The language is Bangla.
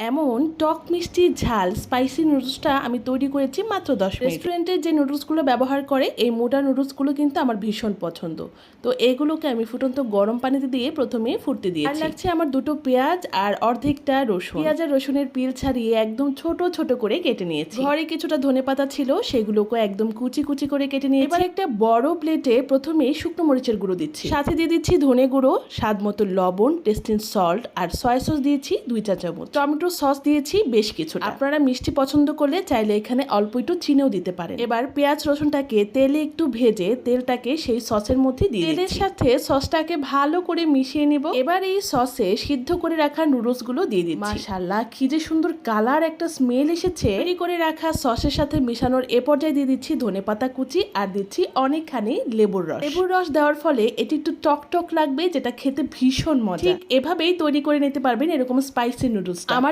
এমন টক মিষ্টি ঝাল স্পাইসি নুডলসটা আমি তৈরি করেছি মাত্র 10 মিনিট। রেস্টুরেন্টের যে নুডলসগুলো ব্যবহার করে এই মোটা নুডলসগুলো কিন্তু আমার ভীষণ পছন্দ। তো এগুলোকে আমি ফুটন্ত গরম পানিতে দিয়ে প্রথমে ফুটতে দিয়েছি। আর লাগছে আমার দুটো পেঁয়াজ আর অর্ধেকটা রসুন। পেঁয়াজ আর রসুনের পিল ছাড়িয়ে একদম ছোট ছোট করে কেটে নিয়েছি। ঘরে কিছুটা ধনেপাতা ছিল, সেগুলোকে একদম কুচি কুচি করে কেটে নিয়েছি। এবার একটা বড় প্লেটে প্রথমে শুকনো মরিচের গুঁড়ো দিচ্ছি, সাথে দিয়ে দিচ্ছি ধনে গুঁড়ো, স্বাদ মতো লবণ, টেস্টিং সল্ট আর সয়া সস দিয়েছি 2 চা চামচ। টমেটো সস দিয়েছি বেশ কিছুটা। আপনারা মিষ্টি পছন্দ করলে চাইলে এখানে অল্প একটু চিনিও দিতে পারেন। এবার পেঁয়াজ রসুনটাকে তেলে একটু ভেজে তেলটাকে সেই সসের মধ্যে দিয়ে তেলের সাথে সসটাকে ভালো করে মিশিয়ে নিব। এবার এই সসে সিদ্ধ করে রাখা নুডলস গুলো দিয়ে দিচ্ছি। মাশাআল্লাহ, কি যে সুন্দর কালার, একটা স্মেল এসেছে। তৈরি করে রাখা সসের সাথে মেশানোর এ পর্যায়ে দিয়ে দিচ্ছি ধনেপাতা কুচি আর দিচ্ছি অনেকখানি লেবুর রস। লেবুর রস দেওয়ার ফলে এটি একটু টক টক লাগবে, যেটা খেতে ভীষণ মজা। ঠিক এভাবেই তৈরি করে নিতে পারবেন এরকম স্পাইসি নুডলস। আমার